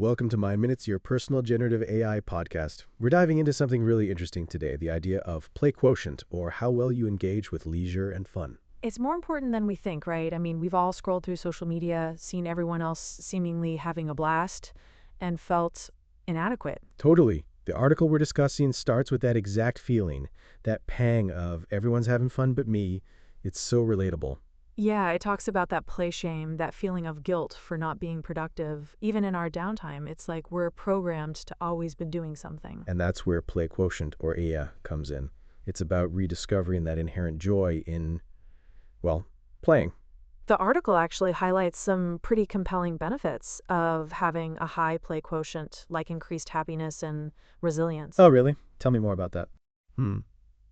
Welcome to My Minutes, your personal generative AI podcast. We're diving into something really interesting today, the idea of play quotient, or how well you engage with leisure and fun. It's more important than we think, right? I mean, we've all scrolled through social media, seen everyone else seemingly having a blast, and felt inadequate. Totally. The article we're discussing starts with that exact feeling, that pang of everyone's having fun but me. It's so relatable. Yeah, it talks about that play shame, that feeling of guilt for not being productive. Even in our downtime, it's like we're programmed to always be doing something. And that's where play quotient, or AI, comes in. It's about rediscovering that inherent joy in, well, playing. The article actually highlights some pretty compelling benefits of having a high play quotient, like increased happiness and resilience. Oh, really? Tell me more about that. Hmm.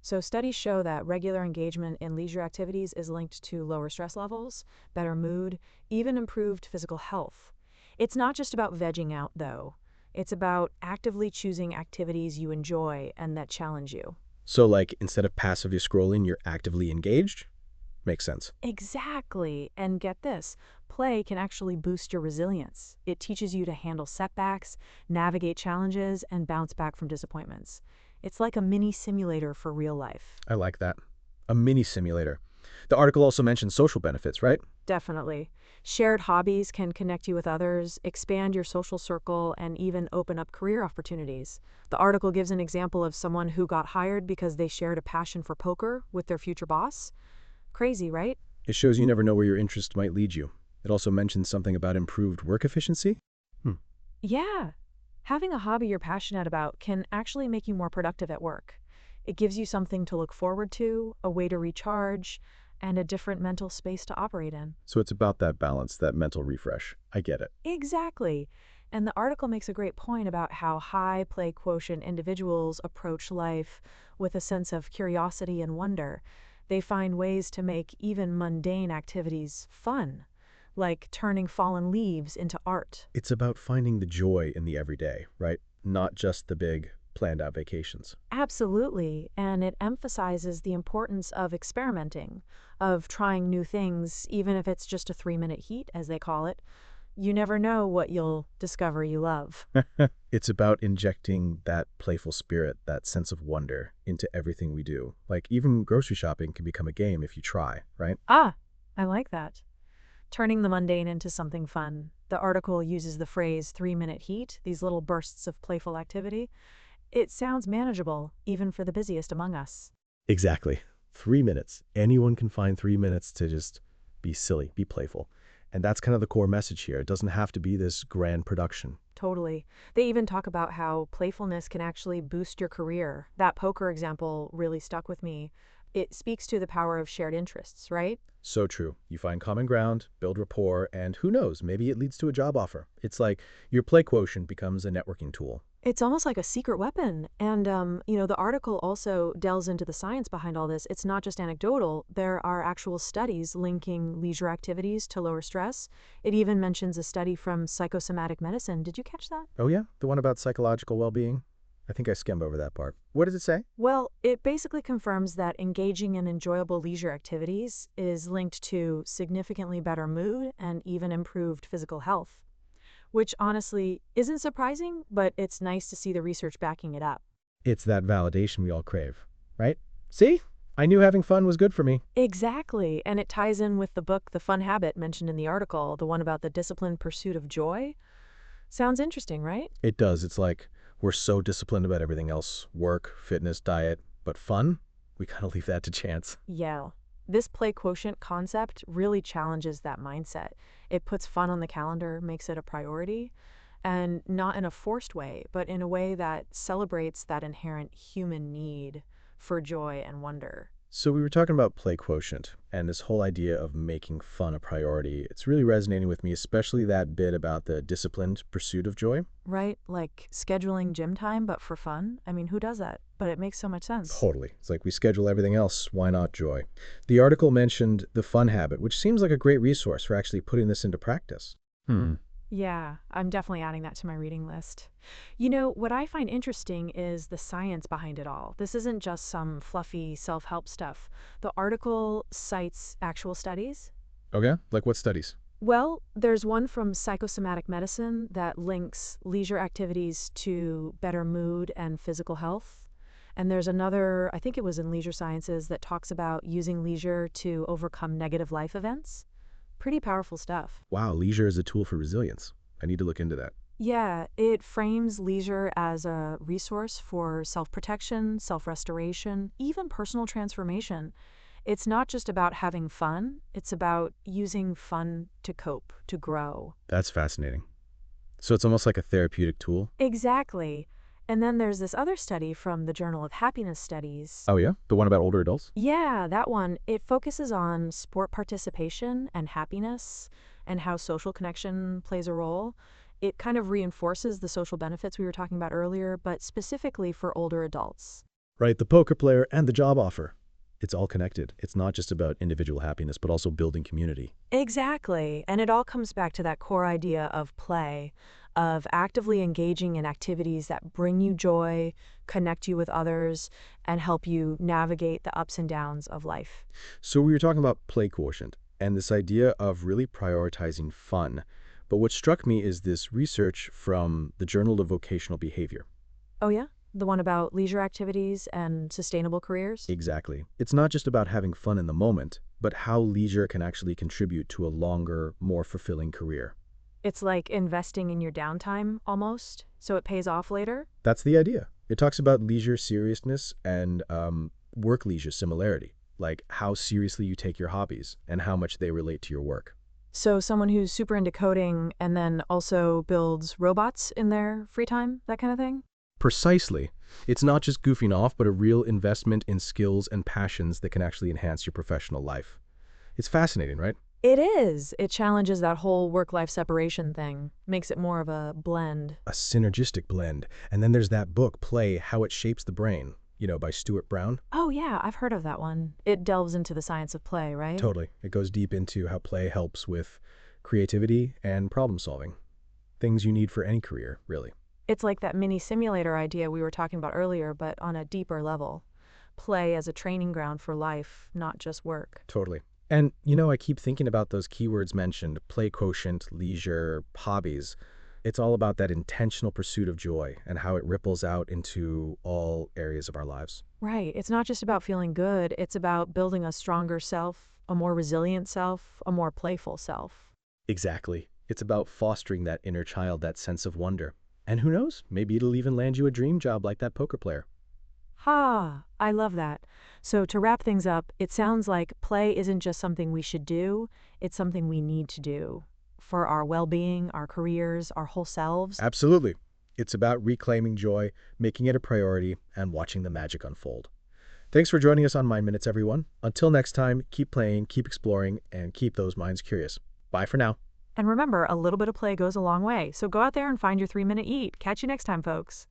So studies show that regular engagement in leisure activities is linked to lower stress levels, better mood, even improved physical health. It's not just about vegging out, though. It's about actively choosing activities you enjoy and that challenge you. So, like, instead of passively scrolling, you're actively engaged? Makes sense. Exactly. And get this, play can actually boost your resilience. It teaches you to handle setbacks, navigate challenges, and bounce back from disappointments. It's like a mini simulator for real life. I like that. A mini simulator. The article also mentions social benefits, right? Definitely. Shared hobbies can connect you with others, expand your social circle, and even open up career opportunities. The article gives an example of someone who got hired because they shared a passion for poker with their future boss. Crazy, right? It shows you never know where your interest might lead you. It also mentions something about improved work efficiency. Hmm. Yeah. Having a hobby you're passionate about can actually make you more productive at work. It gives you something to look forward to, a way to recharge, and a different mental space to operate in. So it's about that balance, that mental refresh. I get it. Exactly. And the article makes a great point about how high play quotient individuals approach life with a sense of curiosity and wonder. They find ways to make even mundane activities fun, like turning fallen leaves into art. It's about finding the joy in the everyday, right? Not just the big, planned out vacations. Absolutely. And it emphasizes the importance of experimenting, of trying new things, even if it's just a 3-minute heat, as they call it. You never know what you'll discover you love. It's about injecting that playful spirit, that sense of wonder into everything we do. Like even grocery shopping can become a game if you try, right? Ah, I like that. Turning the mundane into something fun. The article uses the phrase 3-minute heat, these little bursts of playful activity. It sounds manageable, even for the busiest among us. Exactly. 3 minutes. Anyone can find 3 minutes to just be silly, be playful. And that's kind of the core message here. It doesn't have to be this grand production. Totally. They even talk about how playfulness can actually boost your career. That poker example really stuck with me. It speaks to the power of shared interests, right? So true. You find common ground, build rapport, and who knows, maybe it leads to a job offer. It's like your play quotient becomes a networking tool. It's almost like a secret weapon. And, the article also delves into the science behind all this. It's not just anecdotal. There are actual studies linking leisure activities to lower stress. It even mentions a study from psychosomatic medicine. Did you catch that? Oh yeah? The one about psychological well-being? I think I skimmed over that part. What does it say? Well, it basically confirms that engaging in enjoyable leisure activities is linked to significantly better mood and even improved physical health. Which honestly isn't surprising, but it's nice to see the research backing it up. It's that validation we all crave, right? See? I knew having fun was good for me. Exactly, and it ties in with the book The Fun Habit mentioned in the article, the one about the disciplined pursuit of joy. Sounds interesting, right? It does. It's like we're so disciplined about everything else, work, fitness, diet, but fun? We kind of leave that to chance. Yeah. This play quotient concept really challenges that mindset. It puts fun on the calendar, makes it a priority, and not in a forced way, but in a way that celebrates that inherent human need for joy and wonder. So we were talking about play quotient and this whole idea of making fun a priority. It's really resonating with me, especially that bit about the disciplined pursuit of joy. Right? Like scheduling gym time, but for fun. I mean, who does that? But it makes so much sense. Totally. It's like we schedule everything else. Why not joy? The article mentioned the fun habit, which seems like a great resource for actually putting this into practice. Yeah, I'm definitely adding that to my reading list. You know, what I find interesting is the science behind it all. This isn't just some fluffy self-help stuff. The article cites actual studies. Okay. Like what studies? Well, there's one from psychosomatic medicine that links leisure activities to better mood and physical health. And there's another, I think it was in leisure sciences, that talks about using leisure to overcome negative life events. Pretty powerful stuff. Wow, leisure is a tool for resilience. I need to look into that. Yeah, it frames leisure as a resource for self protection, self restoration, even personal transformation. It's not just about having fun, it's about using fun to cope, to grow. That's fascinating. So it's almost like a therapeutic tool? Exactly. And then there's this other study from the Journal of Happiness Studies. Oh, yeah? The one about older adults? Yeah, that one. It focuses on sport participation and happiness and how social connection plays a role. It kind of reinforces the social benefits we were talking about earlier, but specifically for older adults. Right, the poker player and the job offer. It's all connected. It's not just about individual happiness, but also building community. Exactly. And it all comes back to that core idea of play, of actively engaging in activities that bring you joy, connect you with others, and help you navigate the ups and downs of life. So we were talking about play quotient and this idea of really prioritizing fun. But what struck me is this research from the Journal of Vocational Behavior. Oh, yeah? The one about leisure activities and sustainable careers? Exactly. It's not just about having fun in the moment, but how leisure can actually contribute to a longer, more fulfilling career. It's like investing in your downtime, almost, so it pays off later. That's the idea. It talks about leisure seriousness and work leisure similarity, like how seriously you take your hobbies and how much they relate to your work. So someone who's super into coding and then also builds robots in their free time, that kind of thing? Precisely. It's not just goofing off, but a real investment in skills and passions that can actually enhance your professional life. It's fascinating, right? It is. It challenges that whole work-life separation thing, makes it more of a blend. A synergistic blend. And then there's that book, Play, How It Shapes the Brain, by Stuart Brown. Oh, yeah, I've heard of that one. It delves into the science of play, right? Totally. It goes deep into how play helps with creativity and problem solving. Things you need for any career, really. It's like that mini simulator idea we were talking about earlier, but on a deeper level. Play as a training ground for life, not just work. Totally. And, I keep thinking about those keywords mentioned, play quotient, leisure, hobbies. It's all about that intentional pursuit of joy and how it ripples out into all areas of our lives. Right. It's not just about feeling good, it's about building a stronger self, a more resilient self, a more playful self. Exactly. It's about fostering that inner child, that sense of wonder. And who knows, maybe it'll even land you a dream job like that poker player. Ha! I love that. So, to wrap things up, it sounds like play isn't just something we should do, it's something we need to do for our well being, our careers, our whole selves. Absolutely. It's about reclaiming joy, making it a priority, and watching the magic unfold. Thanks for joining us on Mind Minutes, everyone. Until next time, keep playing, keep exploring, and keep those minds curious. Bye for now. And remember, a little bit of play goes a long way. So, go out there and find your 3-minute eat. Catch you next time, folks.